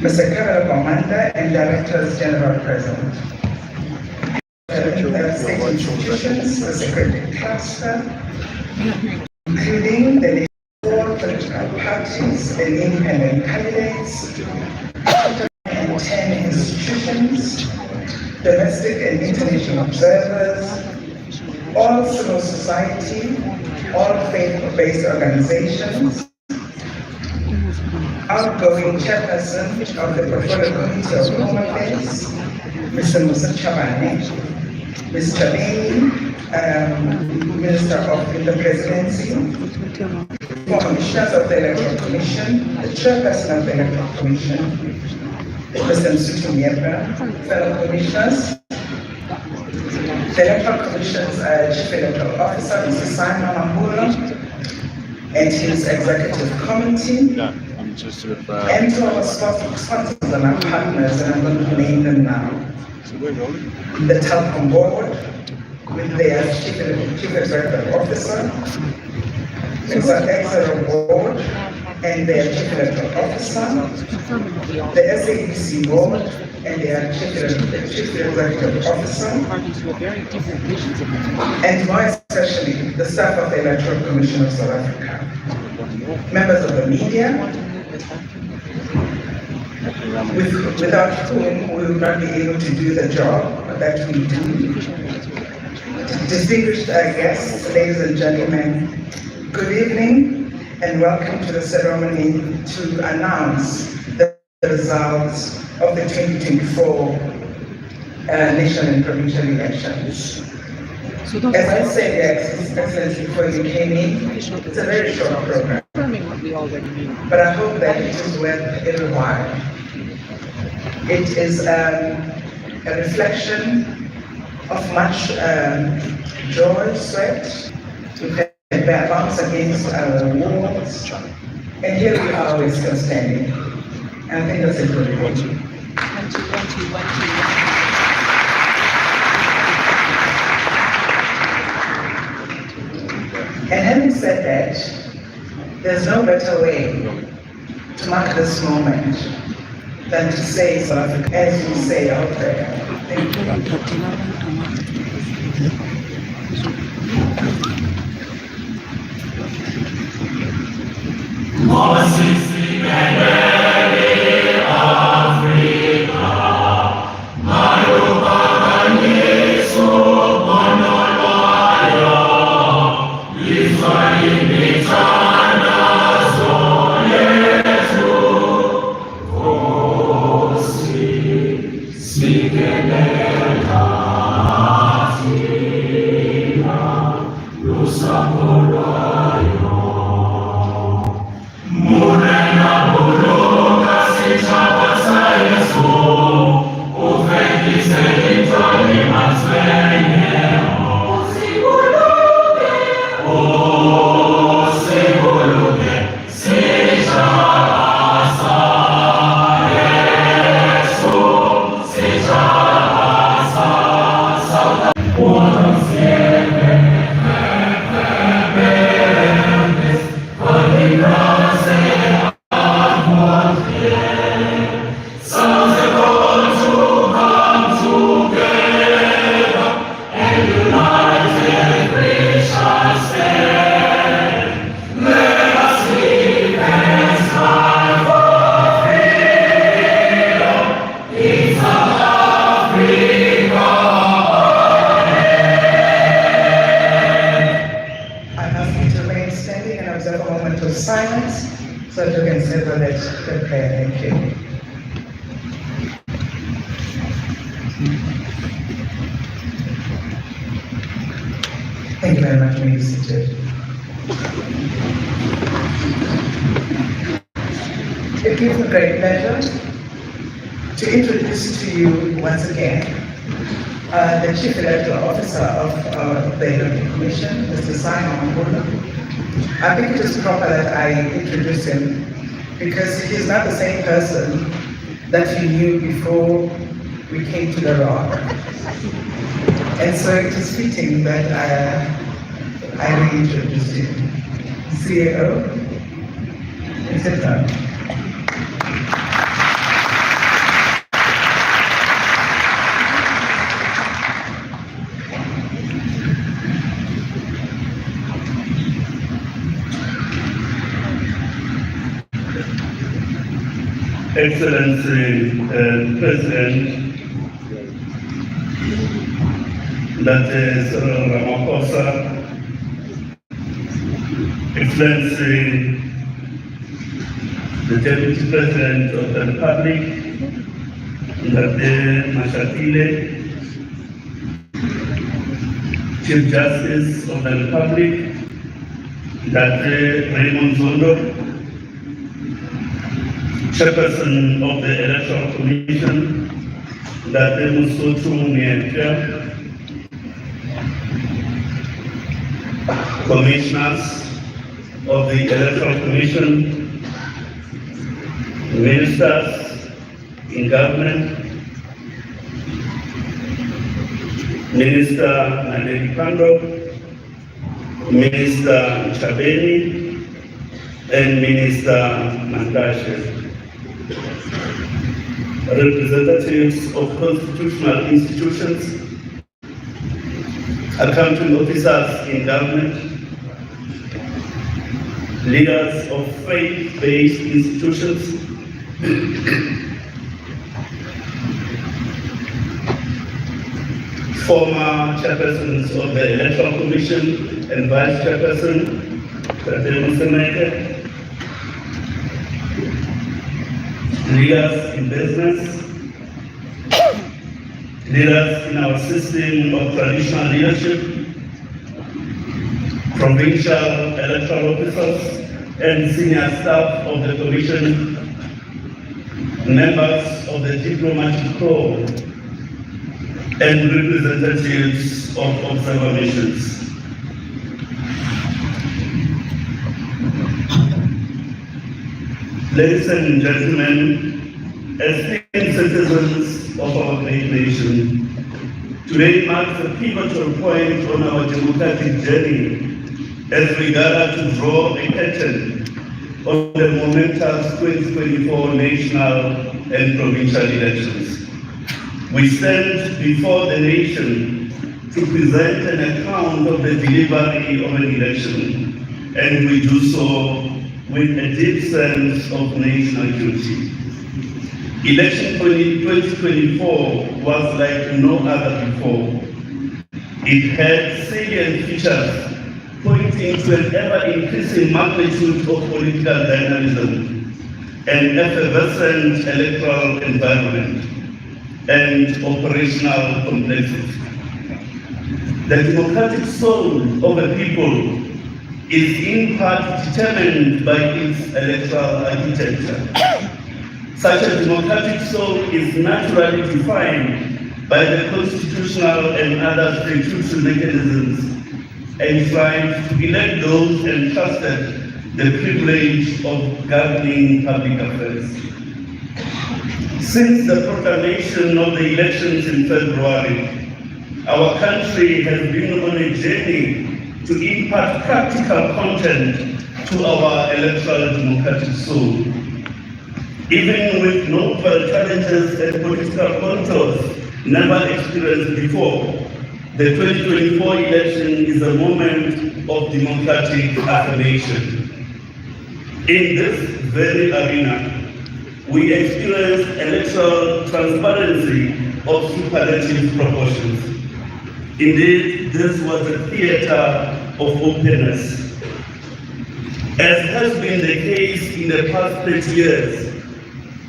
Mr. Kevin Commander and Directors General present. State institutions, the Secretary Cluster, including the four political parties and independent candidates, and 10 institutions, domestic and international observers, all civil society, all faith-based organizations, outgoing chairperson of the Portfolio Committee of Home Affairs, Mr. Musa Chabane, Mr. Bain, Minister of the Presidency, Commissioners of the Electoral Commission, the Chairperson of the Electoral Commission, Mr. Msutu Miepa, fellow commissioners, the Electoral Commission's Chief Electoral Officer, Mr. Simon Ambula, and his Executive Committee, and to our sponsors and our partners, and I'm going to name them now. The Telecom Board, with their Chief Executive Officer, Mr. Executive Board, and their Chief Electoral Officer, the SABC Board, and their Chief Executive Officer, and more especially the staff of the Electoral Commission of South Africa, members of the media, without whom we would not be able to do the job that we do. Distinguished guests, ladies and gentlemen, good evening and welcome to the ceremony to announce the results of the 2024 national and provincial elections. As I said, Excellency, before you came in, it's a very short program, but I hope that it is worth every while. It is a reflection of much joy, sweat. We've had battles against wars, and here we are, we're still standing. And I think that's a good thing. And having said that, there's no better way to mark this moment than to say South Africa, as you say out there. Thank silence so that you can savor that prayer. Thank you. Thank you very much, Minister. It gives me great pleasure to introduce to you once again the Chief Electoral Officer of the Electoral Commission, Mr. Simon Ambula. I think it is proper that I introduce him because he's not the same person that you knew before we came to the rock. And so it is fitting that I reintroduce him. CEO, etc. Excellency President, that is Ramaphosa, Excellency the Deputy President of the Republic, Ndate Mashatile, Chief Justice of the Republic, Ndate Raymond Zondo, Chairperson of the Electoral Commission, Ndate Musotu Mietia, Commissioners of the Electoral Commission, Ministers in government, Minister Nandeli Kando, Minister Chabeni, and Minister Mandashe. Representatives of constitutional institutions, accounting officers in government, leaders of faith-based institutions, former chairpersons of the Electoral Commission and vice chairperson, leaders in business, leaders in our system of traditional leadership, provincial electoral officers and senior staff of the Commission, members of the diplomatic corps, and representatives of observer missions. Ladies and gentlemen, esteemed citizens of our great nation, today marks a pivotal point on our democratic journey as we gather to draw a curtain on the momentous 2024 national and provincial elections. We stand before the nation to present an account of the delivery of an election, and we do so with a deep sense of national duty. Election 2024 was like no other before. It had salient features pointing to an ever-increasing magnitude of political dynamism, an effervescent electoral environment, and operational complexity. The democratic soul of a people is in part determined by its electoral architecture. Such a democratic soul is naturally defined by the constitutional and other statutory mechanisms enshrined to elect those entrusted the privilege of governing public affairs. Since the proclamation of the elections in February, our country has been on a journey to impart practical content to our electoral democratic soul. Even with novel challenges and political contours never experienced before, the 2024 election is a moment of democratic affirmation. In this very arena, we experienced electoral transparency of superlative proportions. Indeed, this was a theater of openness. As has been the case in the past 30 years,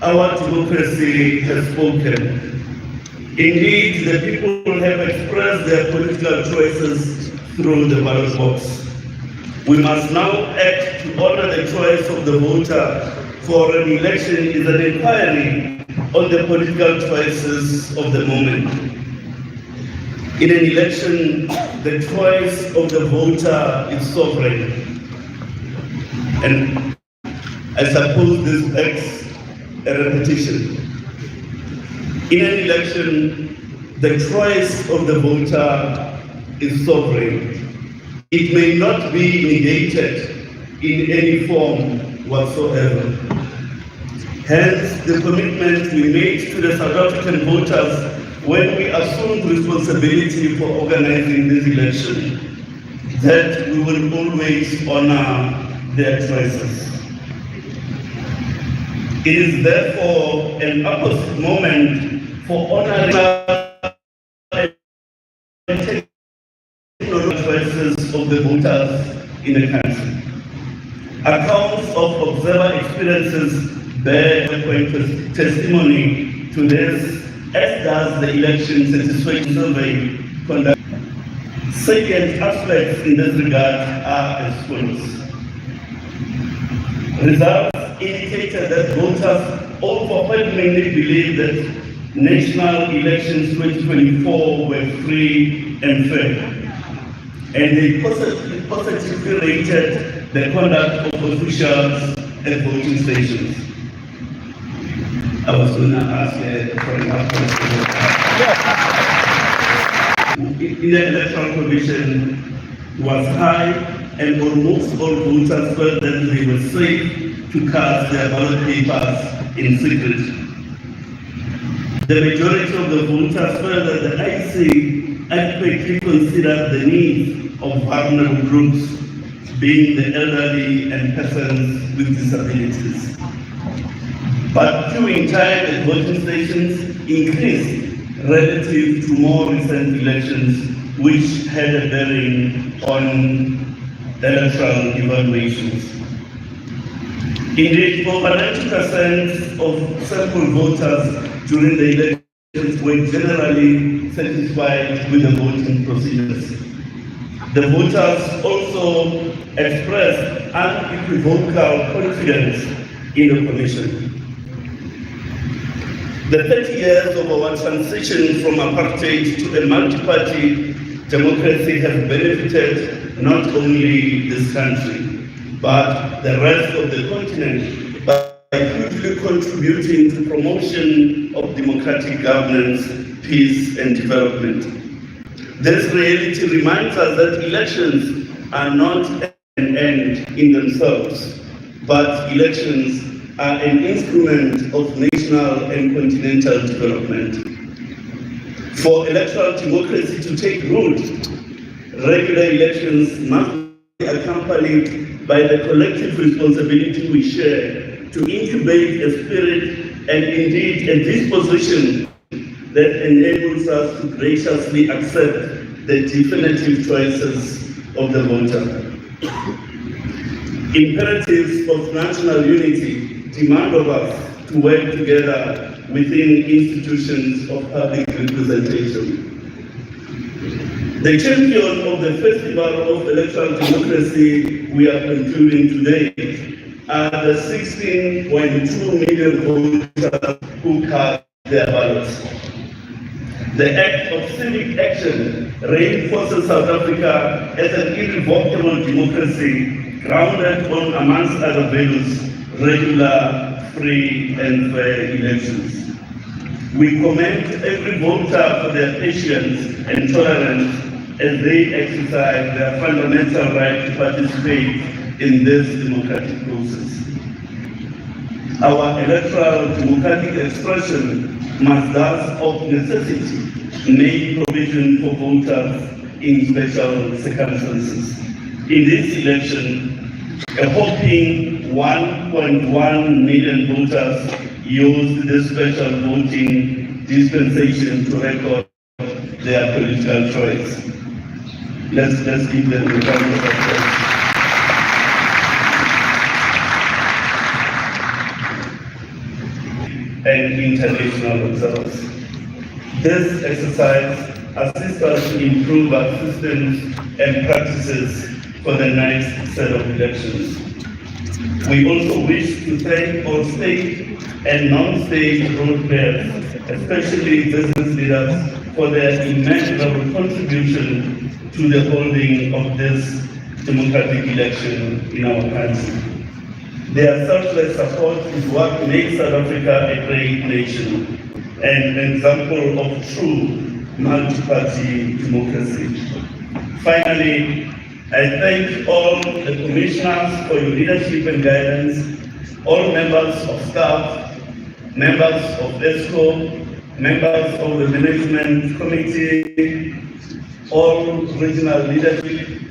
our democracy has spoken. Indeed, the people have expressed their political choices through the ballot box. We must now act to honor the choice of the voter, for an election is an inquiry on the political choices of the moment. In an election, the choice of the voter is sovereign. And I suppose this begs a repetition. In an election, the choice of the voter is sovereign. It may not be negated in any form whatsoever. Hence, the commitment we made to the South African voters when we assumed responsibility for organizing this election, that we will always honor their choices. It is therefore an apposite moment for honoring and voices of the voters in the country. Accounts of observer experiences bear eloquent testimony to this, as does the election satisfaction survey conducted. Salient aspects in this regard are as follows. Results indicated that voters overwhelmingly believe that national elections 2024 were free and fair, and they positively rated the conduct of officials at voting stations. I was going to ask for an the Electoral Commission was high, and almost all voters felt that they were safe to cast their ballot papers in secret. The majority of the voters felt that the IEC adequately considered the needs of vulnerable groups, being the elderly and persons with disabilities. But queuing time at voting stations increased relative to more recent elections, which had a bearing on electoral evaluations. Indeed, over 90% of sample voters during the elections were generally satisfied with the voting procedures. The voters also expressed unequivocal confidence in the Commission. The 30 years of our transition from apartheid to a multi-party democracy has benefited not only this country, but the rest of the continent by hugely contributing to promotion of democratic governance, peace, and development. This reality reminds us that elections are not an end in themselves, but elections are an instrument of national and continental development. For electoral democracy to take root, regular elections must be accompanied by the collective responsibility we share to incubate a spirit and indeed a disposition that enables us to graciously accept the definitive choices of the voter. Imperatives of national unity demand of us to work together within institutions of public representation. The champion of the Festival of Electoral Democracy we are concluding today are the 16.2 million voters who cast their ballots. The act of civic action reinforces South Africa as an irrevocable democracy grounded on, amongst other values, regular, free, and fair elections. We commend every voter for their patience and tolerance as they exercise their fundamental right to participate in this democratic process. Our electoral democratic expression must thus of necessity make provision for voters in special circumstances. In this election, a whopping 1.1 million voters used this special voting dispensation to record their political choice. Let's give them the round of applause. And international observers. This exercise assists us to improve our systems and practices for the next set of elections. We also wish to thank all state and non-state role players, especially business leaders, for their immeasurable contribution to the holding of this democratic election in our country. Their selfless support is what makes South Africa a great nation and an example of true multi-party democracy. Finally, I thank all the commissioners for your leadership and guidance, all members of staff, members of ESCO, members of the management committee, all regional leadership,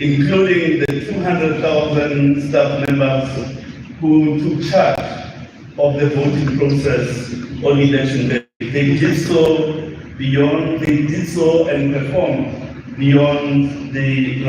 including the 200,000 staff members who took charge of the voting process on election day. They did so and performed beyond the